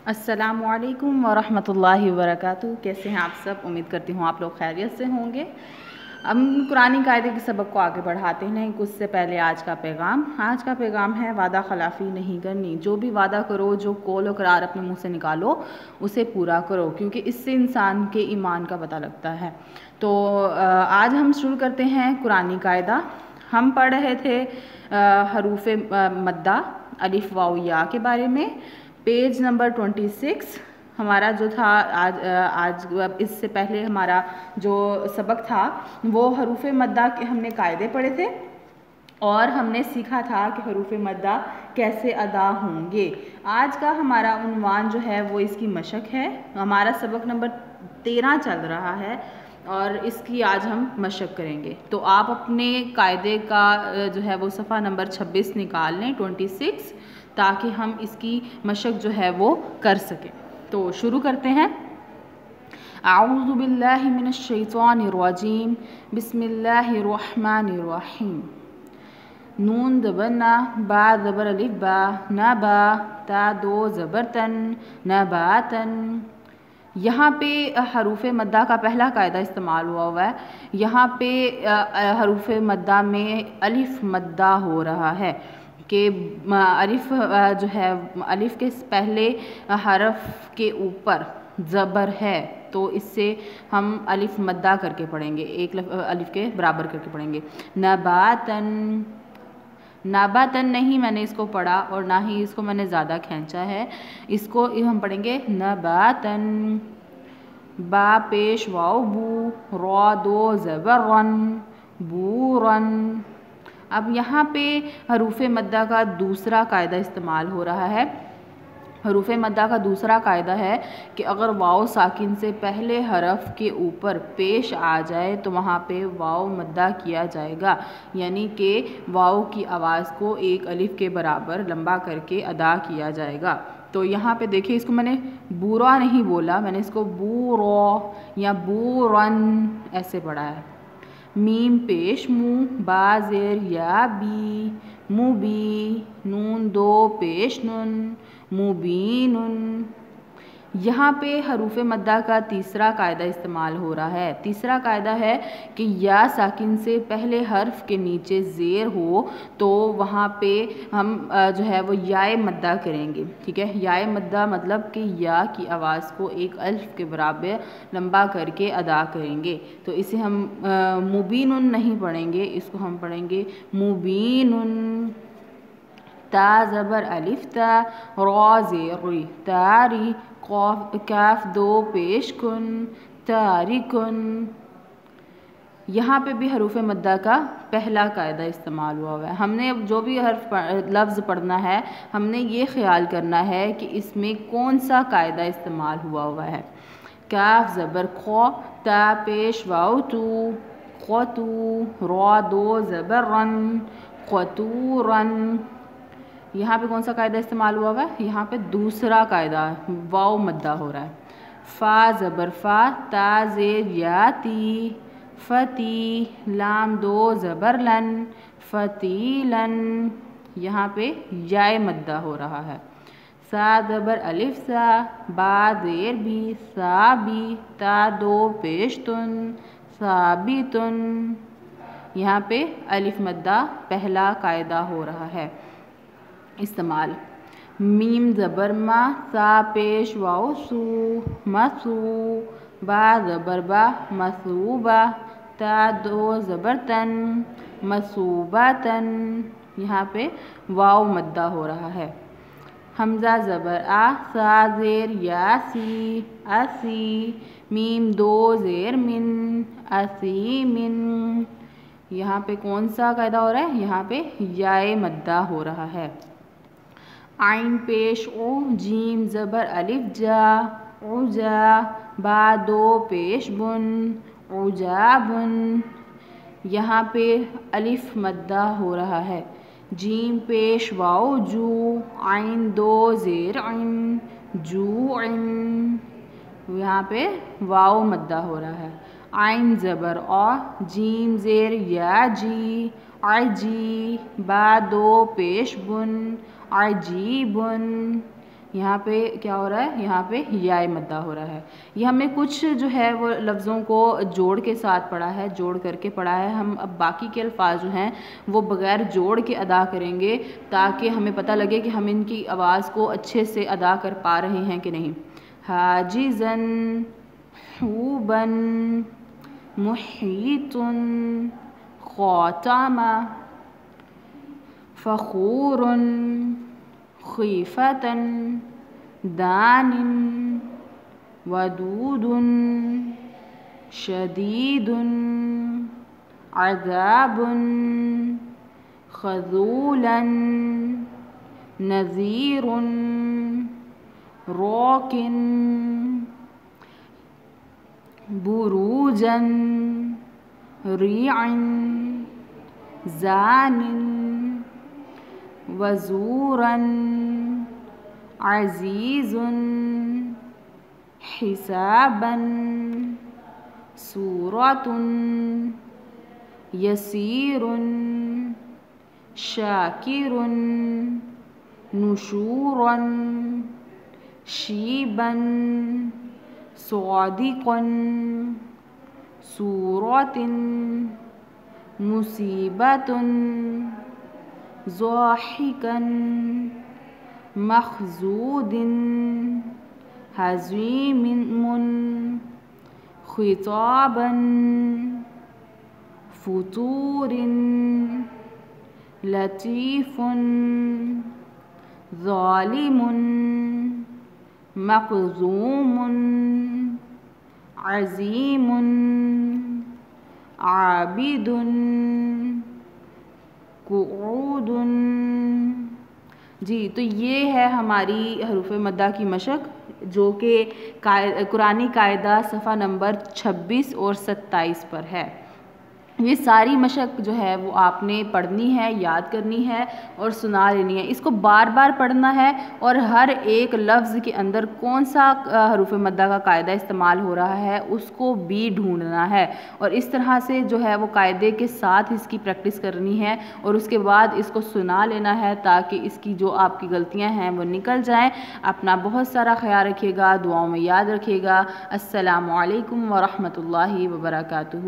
السلام علیکم ورحمۃ اللہ وبرکاتہ۔ کیسے ہیں آپ سب؟ امید کرتی ہوں آپ لوگ خیریت سے ہوں گے۔ ہم قرآن قاعدے کے سبق کو آگے بڑھاتے ہیں، کچھ سے پہلے آج کا پیغام ہے وعدہ خلافی نہیں کرنی۔ جو بھی وعدہ کرو، جو قول و قرار اپنے منہ سے نکالو، اسے پورا کرو، کیونکہ اس سے انسان کے ایمان کا پتہ لگتا ہے۔ تو آج ہم شروع کرتے ہیں قرآن قاعدہ۔ ہم پڑھ رہے تھے حروف مدہ الف واو یا کے بارے میں۔ پیج نمبر 26 ہمارا جو تھا آج اس سے پہلے ہمارا جو سبق تھا وہ حروف مدہ کے ہم نے قاعدے پڑھے تھے، اور ہم نے سیکھا تھا کہ حروف مدہ کیسے ادا ہوں گے۔ آج کا ہمارا عنوان جو ہے وہ اس کی مشق ہے۔ ہمارا سبق نمبر 13 چل رہا ہے اور اس کی آج ہم مشق کریں گے۔ تو آپ اپنے قاعدے کا جو ہے وہ صفحہ نمبر 26 نکال لیں، 26، تاکہ ہم اس کی مشق جو ہے وہ کر سکیں۔ تو شروع کرتے ہیں۔ اعوذ باللہ من الشیطان الرجیم، بسم اللہ الرحمن الرحیم۔ نون زبر نا، با زبر الف با، نبا، تا دو زبر تن، نباتن۔ یہاں پہ حروف مدہ کا پہلا قاعدہ استعمال ہوا ہے۔ یہاں پہ حروف مدہ میں الف مدہ ہو رہا ہے کہ الف جو ہے الف کے پہلے حرف کے اوپر زبر ہے، تو اس سے ہم الف مدہ کر کے پڑھیں گے، ایک الف کے برابر کر کے پڑھیں گے۔ نباتن، نباتن نہیں میں نے اس کو پڑھا اور نہ ہی اس کو میں نے زیادہ کھینچا ہے، اس کو ہم پڑھیں گے نباتن۔ با پیش واو بو، را دو زبر رن، بورن۔ اب یہاں پہ حروف مدہ کا دوسرا قاعدہ استعمال ہو رہا ہے۔ حروف مدہ کا دوسرا قاعدہ ہے کہ اگر واو ساکن سے پہلے حرف کے اوپر پیش آ جائے تو وہاں پہ واو مدہ کیا جائے گا، یعنی کہ واو کی آواز کو ایک الف کے برابر لمبا کر کے ادا کیا جائے گا۔ تو یہاں پہ دیکھیں، اس کو میں نے بورا نہیں بولا، میں نے اس کو بورو یا بورن ایسے پڑھا ہے۔ میم پیش مو، با زیر یا بی، مبی، نون دو پیش نن، مبینن۔ یہاں پہ حروف مدہ کا تیسرا قاعدہ استعمال ہو رہا ہے۔ تیسرا قاعدہ ہے کہ یا ساکن سے پہلے حرف کے نیچے زیر ہو تو وہاں پہ ہم جو ہے وہ یائے مدہ کریں گے، ٹھیک ہے۔ یائے مدہ مطلب کہ یا کی آواز کو ایک الف کے برابر لمبا کر کے ادا کریں گے، تو اسے ہم مبینن نہیں پڑھیں گے، اس کو ہم پڑھیں گے مبینن۔ تا زبر الف تا، را زیر ری، تاری، کاف دو پیش کن، تارکن۔ یہاں پہ بھی حروف مدہ کا پہلا قاعدہ استعمال ہوا ہے۔ ہم نے جو بھی لفظ پڑھنا ہے، ہم نے یہ خیال کرنا ہے کہ اس میں کون سا قاعدہ استعمال ہوا ہے۔ کاف زبر خو، تا پیش واو تو، خطو، را دو زبر رن، خطورن۔ یہاں پہ کون سا قاعدہ استعمال ہوا ہے؟ یہاں پہ دوسرا قاعدہ واو مدہ ہو رہا ہے۔ فا زبر فا، تا زیر یا تی، فتی، لام دو زبر لن، فتیلن۔ یہاں پہ یائے مدہ ہو رہا ہے۔ سا زبر الف سا، با زیر بھی، سابی، تا دو پیش تن، ثابتن۔ یہاں پہ الف مدہ پہلا قاعدہ ہو رہا ہے استعمال۔ میم زبر ما، سا پیش واو سو، مسو، با زبر با، مسوبہ، تا دو زبر تن، مسوبتن۔ یہاں پہ واو مدہ ہو رہا ہے۔ حمزہ زبر آ، سا زیر یا سی، اسی، میم دو زیر من، اسیمن۔ یہاں پہ کون سا قاعدہ ہو رہا ہے؟ یہاں پہ یائے مدہ ہو رہا ہے۔ عین پیش او، جیم زبر الف جا، عجا، با دو پیش بن، عجابن۔ یہاں پہ الف مدہ ہو رہا ہے۔ جیم پیش واو جو، عین دو زیر عن، جوعن۔ یہاں پہ واو مدہ ہو رہا ہے۔ عین زبر آ، جیم زیر یا جی، عجی، با دو پیش بن، عجیبن۔ یہاں پہ کیا ہو رہا ہے؟ یہاں پہ یائے مدہ ہو رہا ہے۔ یہ ہمیں کچھ جو ہے وہ لفظوں کو جوڑ کے ساتھ پڑھا ہے، جوڑ کر کے پڑھا ہے۔ ہم اب باقی کے الفاظ جو ہیں وہ بغیر جوڑ کے ادا کریں گے تاکہ ہمیں پتہ لگے کہ ہم ان کی آواز کو اچھے سے ادا کر پا رہے ہیں کہ نہیں۔ حاجزاً، حوباً، محیطاً، خاتمہ، فخوراً، خیفتاً، دان، ودود، شدید، عذاب، خذولاً، نذیر، راکن، بروجاً، ریعاً، زان، وزوراً، عزیز، حساباً، سورۃ، یسیر، شاکر، نشوراً، شیباً، صادقاً، صورۃ، مصیبۃ، ضاحکاً، مخضوض، حزین، خطاباً، فطور، لطیف، ظالم، مقذوم، عظیم، عابد، قعود۔ جی تو یہ ہے ہماری حروف مدہ کی مشق جو کہ قرآنی قاعدہ صفحہ نمبر 26 اور 27 پر ہے۔ یہ ساری مشق جو ہے وہ آپ نے پڑھنی ہے، یاد کرنی ہے اور سنا لینی ہے۔ اس کو بار بار پڑھنا ہے اور ہر ایک لفظ کے اندر کون سا حروف مدہ کا قاعدہ استعمال ہو رہا ہے اس کو بھی ڈھونڈنا ہے، اور اس طرح سے جو ہے وہ قاعدے کے ساتھ اس کی پریکٹس کرنی ہے اور اس کے بعد اس کو سنا لینا ہے تاکہ اس کی جو آپ کی غلطیاں ہیں وہ نکل جائیں۔ اپنا بہت سارا خیال رکھیے گا، دعاؤں میں یاد رکھیے گا۔ السلام علیکم ورحمۃ اللہ وبرکاتہ۔